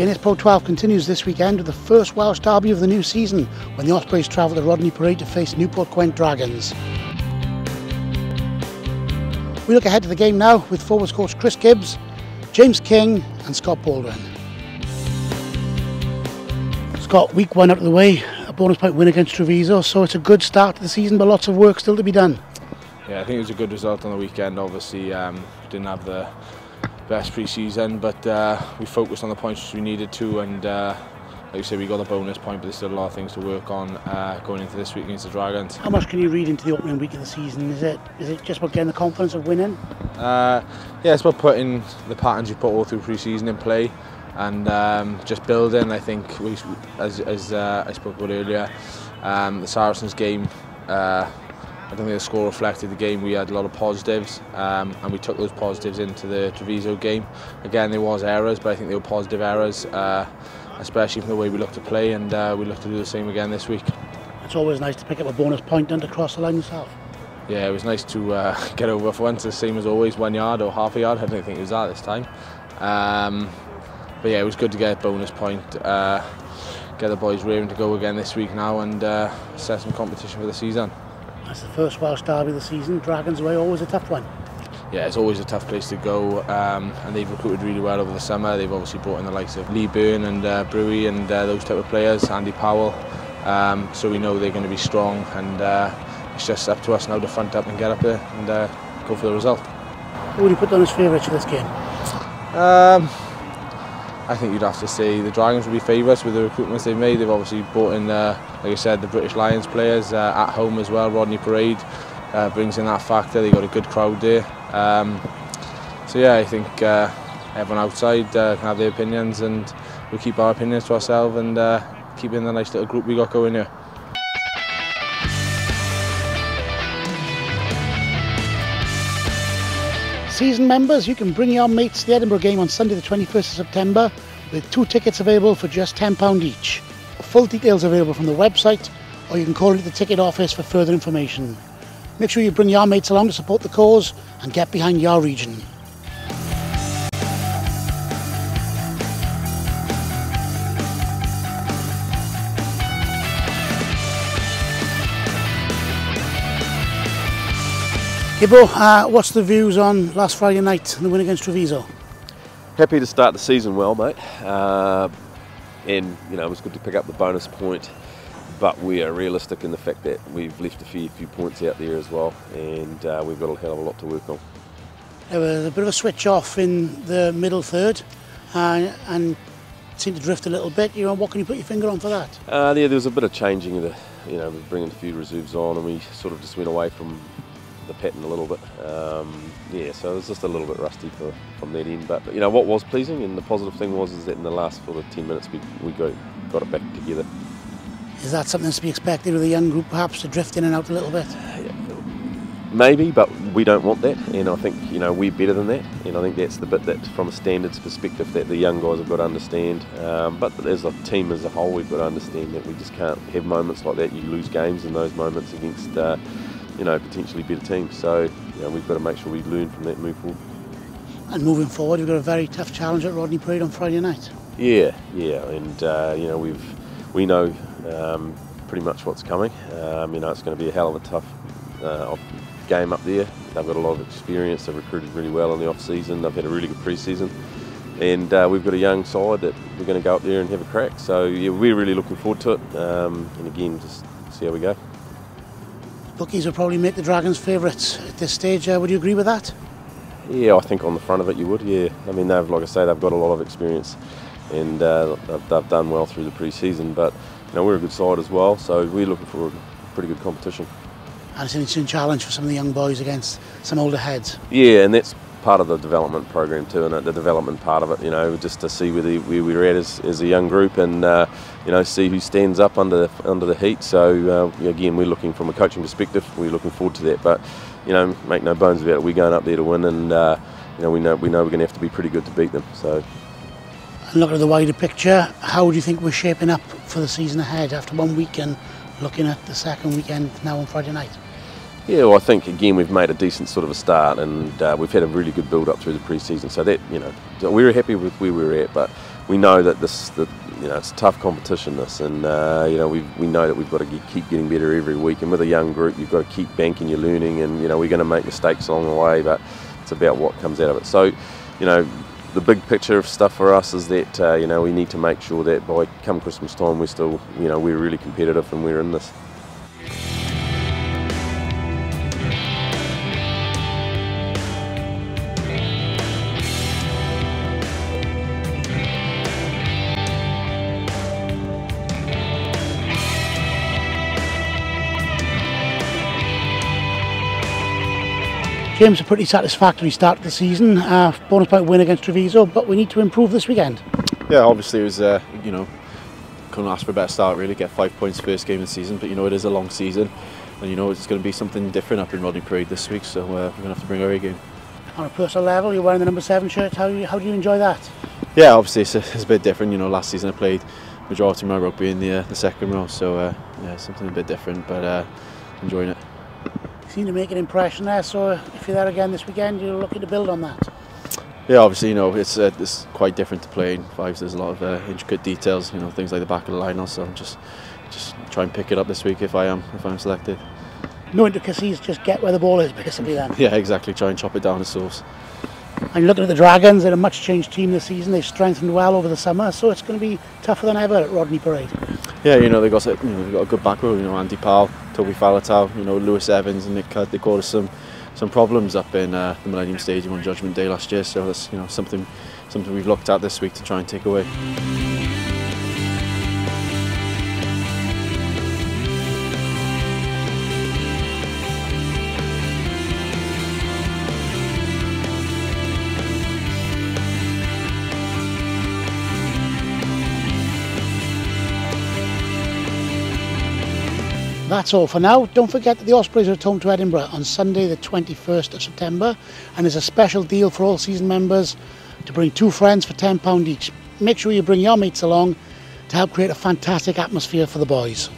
Guinness Pro 12 continues this weekend with the first Welsh derby of the new season when the Ospreys travel to Rodney Parade to face Newport Gwent Dragons. We look ahead to the game now with forwards coach Chris Gibbes, James King and Scott Baldwin. Scott, week one out of the way, a bonus point win against Treviso, so it's a good start to the season but lots of work still to be done. Yeah, I think it was a good result on the weekend. Obviously didn't have the best pre-season, but we focused on the points which we needed to, and like you say, we got a bonus point, but there's still a lot of things to work on going into this week against the Dragons. How much can you read into the opening week of the season? Is it just about getting the confidence of winning? Yeah, it's about putting the patterns you put all through pre-season in play and just building. I think as I spoke about earlier, the Saracens game, I don't think the score reflected the game. We had a lot of positives and we took those positives into the Treviso game. Again, there was errors, but I think they were positive errors, especially from the way we look to play, and we look to do the same again this week. It's always nice to pick up a bonus point and to cross the line yourself. Yeah, it was nice to get over for once, the same as always, 1 yard or half a yard. I don't think it was that this time. But yeah, it was good to get a bonus point, get the boys raring to go again this week now, and set some competition for the season. That's the first Welsh derby of the season. Dragons away, always a tough one. Yeah, it's always a tough place to go, and they've recruited really well over the summer. They've obviously brought in the likes of Lee Byrne and Brewy and those type of players, Andy Powell, so we know they're going to be strong, and it's just up to us now to front up and get up there and go for the result. Who would you put down as favourites for this game? I think you'd have to say the Dragons would be favourites with the recruitments they've made. They've obviously brought in, like I said, the British Lions players at home as well. Rodney Parade brings in that factor. They've got a good crowd there. So yeah, I think everyone outside can have their opinions, and we'll keep our opinions to ourselves and keep in the nice little group we got going here. Season members, you can bring your mates to the Edinburgh game on Sunday the 21st of September with 2 tickets available for just £10 each. Full details available from the website, or you can call into the ticket office for further information. Make sure you bring your mates along to support the cause and get behind your region. Gibbo, what's the views on last Friday night and the win against Treviso? Happy to start the season well, mate. And you know, it was good to pick up the bonus point, but we are realistic in the fact that we've left a few points out there as well, and we've got a hell of a lot to work on. There was a bit of a switch off in the middle third, and seemed to drift a little bit. You know, what can you put your finger on for that? Yeah, there was a bit of changing of the, we bringing a few reserves on, and we sort of just went away from the pattern a little bit. Yeah, so it was just a little bit rusty from that end. But you know what was pleasing, and the positive thing is that in the last sort of 10 minutes we got it back together. Is that something to be expected with a young group, perhaps to drift in and out a little bit? Yeah, maybe, but we don't want that, and I think we're better than that, and I think that's the bit that, from a standards perspective, that the young guys have got to understand. But as a team as a whole, we've got to understand that we just can't have moments like that. You lose games in those moments against potentially better teams. So we've got to make sure we learn from that and move forward. And moving forward, we've got a very tough challenge at Rodney Parade on Friday night. Yeah, and we know pretty much what's coming. It's going to be a hell of a tough game up there. They've got a lot of experience. They've recruited really well in the off season. They've had a really good pre-season, and we've got a young side that we're going to go up there and have a crack. So yeah, we're really looking forward to it. And again, just see how we go. Bookies will probably make the Dragons favourites at this stage. Would you agree with that? Yeah, I think on the front of it you would. Yeah, I mean, like I say, they've got a lot of experience, and they've done well through the pre-season. But we're a good side as well, so we're looking for a pretty good competition. And it's an interesting challenge for some of the young boys against some older heads. Yeah, and that's part of the development program too, and the development part of it, just to see where we're at as a young group, and see who stands up under the heat. So again, we're looking from a coaching perspective, we're looking forward to that. But make no bones about it, we're going up there to win, and we know we're going to have to be pretty good to beat them. So. And looking at the wider picture, how do you think we're shaping up for the season ahead after one weekend, looking at the second weekend now on Friday night? Yeah, well, I think again we've made a decent sort of a start, and we've had a really good build up through the pre-season. So that we were happy with where we were at, but we know that it's a tough competition, this, and we know that we've got to keep getting better every week. And with a young group, you've got to keep banking your learning, and we're going to make mistakes along the way, but it's about what comes out of it. So, the big picture of stuff for us is that we need to make sure that by come Christmas time we're still we're really competitive and we're in this. James, a pretty satisfactory start to the season. Bonus point win against Treviso, but we need to improve this weekend. Yeah, obviously it was, couldn't ask for a better start really, get 5 points first game of the season, but it is a long season, and it's going to be something different up in Rodney Parade this week, so we're going to have to bring our A game. On a personal level, you're wearing the number 7 shirt, how do you enjoy that? Yeah, obviously it's a bit different, last season I played majority of my rugby in the second row, so yeah, something a bit different, but enjoying it. You seem to make an impression there, so if you're there again this weekend, you're looking to build on that. Yeah, obviously, it's quite different to play in fives. There's a lot of intricate details, things like the back of the line. Also, just try and pick it up this week if I'm selected. No intricacies, just get where the ball is, basically. Then. Yeah, exactly. Try and chop it down to source. And looking at the Dragons, they're a much changed team this season. They've strengthened well over the summer, so it's going to be tougher than ever at Rodney Parade. Yeah, they've got a good back row. Andy Powell, Toby Falatau, Lewis Evans, and Nick Cudd. They caused us some problems up in the Millennium Stadium on Judgment Day last year. So that's something we've looked at this week to try and take away. That's all for now. Don't forget that the Ospreys are at home to Edinburgh on Sunday the 21st of September, and there's a special deal for all season members to bring 2 friends for £10 each. Make sure you bring your mates along to help create a fantastic atmosphere for the boys.